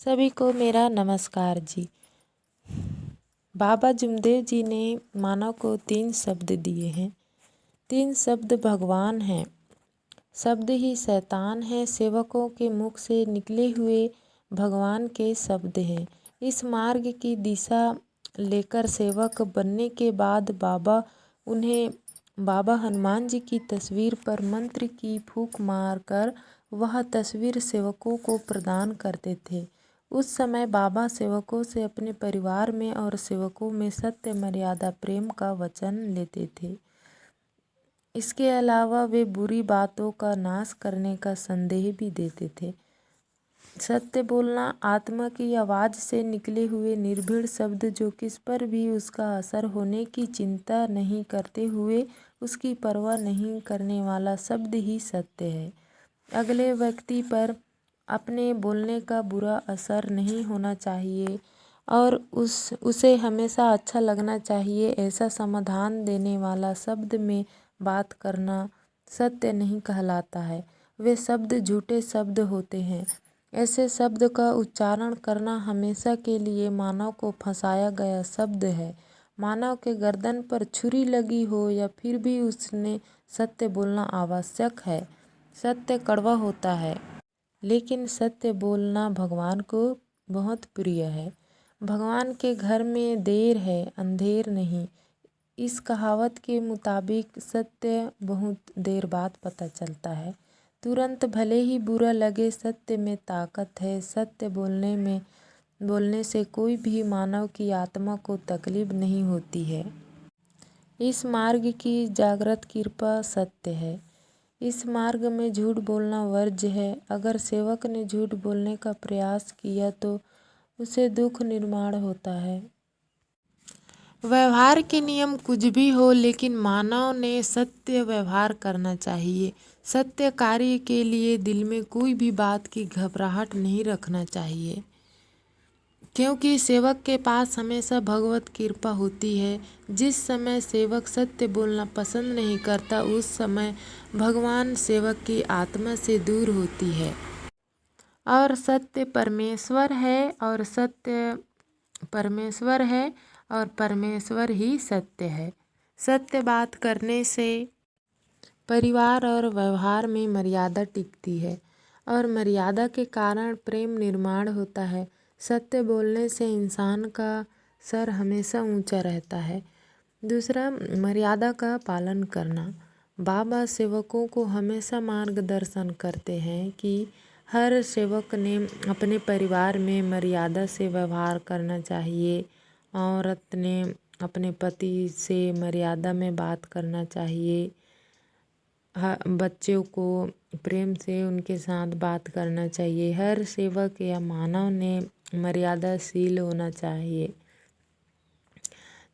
सभी को मेरा नमस्कार जी। बाबा जुमदेव जी ने मानव को 3 शब्द दिए हैं। 3 शब्द भगवान हैं। शब्द ही शैतान है। सेवकों के मुख से निकले हुए भगवान के शब्द हैं। इस मार्ग की दिशा लेकर सेवक बनने के बाद बाबा हनुमान जी की तस्वीर पर मंत्र की फूंक मारकर वह तस्वीर सेवकों को प्रदान करते थे। उस समय बाबा सेवकों से अपने परिवार में और सेवकों में सत्य, मर्यादा, प्रेम का वचन लेते थे। इसके अलावा वे बुरी बातों का नाश करने का संदेश भी देते थे। सत्य बोलना, आत्मा की आवाज़ से निकले हुए निर्भीड़ शब्द जो किस पर भी उसका असर होने की चिंता नहीं करते हुए उसकी परवाह नहीं करने वाला शब्द ही सत्य है। अगले व्यक्ति पर अपने बोलने का बुरा असर नहीं होना चाहिए और उसे हमेशा अच्छा लगना चाहिए, ऐसा समाधान देने वाला शब्द में बात करना सत्य नहीं कहलाता है। वे शब्द झूठे शब्द होते हैं। ऐसे शब्द का उच्चारण करना हमेशा के लिए मानव को फंसाया गया शब्द है। मानव के गर्दन पर छुरी लगी हो या फिर भी उसने सत्य बोलना आवश्यक है। सत्य कड़वा होता है, लेकिन सत्य बोलना भगवान को बहुत प्रिय है। भगवान के घर में देर है, अंधेर नहीं। इस कहावत के मुताबिक सत्य बहुत देर बाद पता चलता है। तुरंत भले ही बुरा लगे, सत्य में ताकत है। सत्य बोलने से कोई भी मानव की आत्मा को तकलीफ नहीं होती है। इस मार्ग की जागृत कृपा सत्य है। इस मार्ग में झूठ बोलना वर्ज्य है। अगर सेवक ने झूठ बोलने का प्रयास किया तो उसे दुख निर्माण होता है। व्यवहार के नियम कुछ भी हो, लेकिन मानव ने सत्य व्यवहार करना चाहिए। सत्य कार्य के लिए दिल में कोई भी बात की घबराहट नहीं रखना चाहिए, क्योंकि सेवक के पास हमेशा भगवत कृपा होती है। जिस समय सेवक सत्य बोलना पसंद नहीं करता, उस समय भगवान सेवक की आत्मा से दूर होती है। और सत्य परमेश्वर है और सत्य परमेश्वर है और परमेश्वर ही सत्य है। सत्य बात करने से परिवार और व्यवहार में मर्यादा टिकती है और मर्यादा के कारण प्रेम निर्माण होता है। सत्य बोलने से इंसान का सर हमेशा ऊंचा रहता है। दूसरा, मर्यादा का पालन करना। बाबा सेवकों को हमेशा मार्गदर्शन करते हैं कि हर सेवक ने अपने परिवार में मर्यादा से व्यवहार करना चाहिए। औरत ने अपने पति से मर्यादा में बात करना चाहिए। बच्चों को प्रेम से उनके साथ बात करना चाहिए। हर सेवक या मानव ने मर्यादाशील होना चाहिए।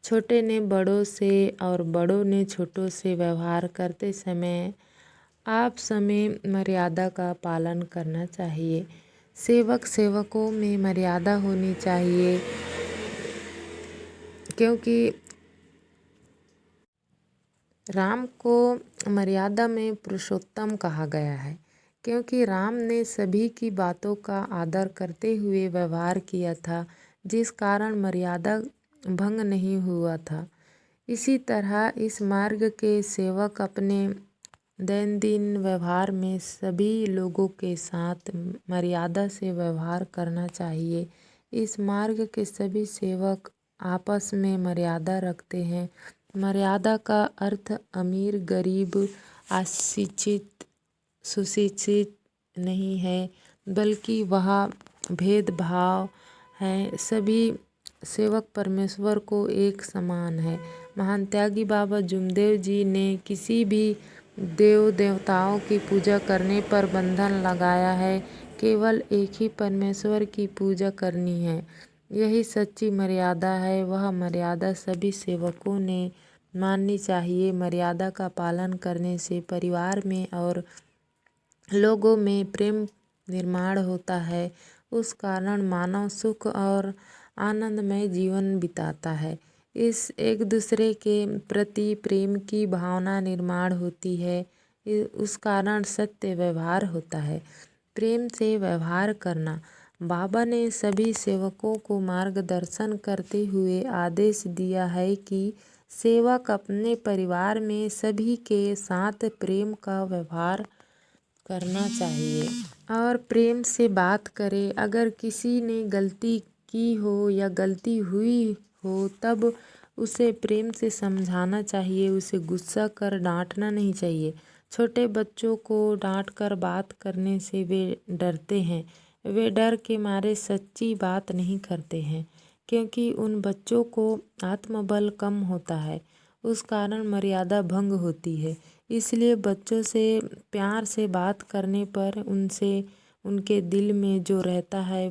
छोटे ने बड़ों से और बड़ों ने छोटों से व्यवहार करते समय आपस में मर्यादा का पालन करना चाहिए। सेवकों में मर्यादा होनी चाहिए, क्योंकि राम को मर्यादा में पुरुषोत्तम कहा गया है, क्योंकि राम ने सभी की बातों का आदर करते हुए व्यवहार किया था, जिस कारण मर्यादा भंग नहीं हुआ था। इसी तरह इस मार्ग के सेवक अपने दैनंदिन व्यवहार में सभी लोगों के साथ मर्यादा से व्यवहार करना चाहिए। इस मार्ग के सभी सेवक आपस में मर्यादा रखते हैं। मर्यादा का अर्थ अमीर गरीब, अशिक्षित सुशिक्षित नहीं है, बल्कि वह भेदभाव है। सभी सेवक परमेश्वर को एक समान है। महान त्यागी बाबा जुमदेव जी ने किसी भी देव देवताओं की पूजा करने पर बंधन लगाया है। केवल एक ही परमेश्वर की पूजा करनी है। यही सच्ची मर्यादा है। वह मर्यादा सभी सेवकों ने माननी चाहिए। मर्यादा का पालन करने से परिवार में और लोगों में प्रेम निर्माण होता है। उस कारण मानव सुख और आनंदमय जीवन बिताता है। इस एक दूसरे के प्रति प्रेम की भावना निर्माण होती है। उस कारण सत्य व्यवहार होता है। प्रेम से व्यवहार करना। बाबा ने सभी सेवकों को मार्गदर्शन करते हुए आदेश दिया है कि सेवक अपने परिवार में सभी के साथ प्रेम का व्यवहार करना चाहिए और प्रेम से बात करे। अगर किसी ने गलती की हो या गलती हुई हो तब उसे प्रेम से समझाना चाहिए, उसे गुस्सा कर डांटना नहीं चाहिए। छोटे बच्चों को डांट कर बात करने से वे डरते हैं, वे डर के मारे सच्ची बात नहीं करते हैं क्योंकि उन बच्चों को आत्मबल कम होता है, उस कारण मर्यादा भंग होती है। इसलिए बच्चों से प्यार से बात करने पर उनसे उनके दिल में जो रहता है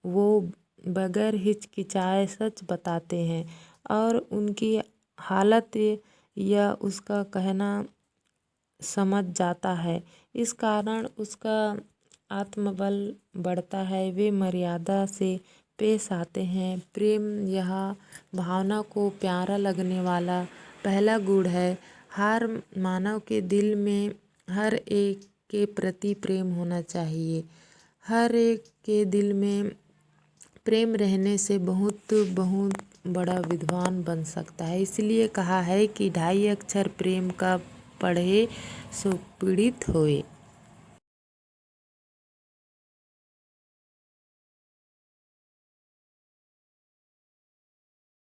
वो बगैर हिचकिचाए सच बताते हैं और उनकी हालत या उसका कहना समझ जाता है। इस कारण उसका आत्मबल बढ़ता है, वे मर्यादा से पेश आते हैं। प्रेम यह भावना को प्यारा लगने वाला पहला गुण है। हर मानव के दिल में हर एक के प्रति प्रेम होना चाहिए। हर एक के दिल में प्रेम रहने से बहुत बहुत बड़ा विद्वान बन सकता है। इसलिए कहा है कि 2.5 अक्षर प्रेम का पढ़े सो पीड़ित होए।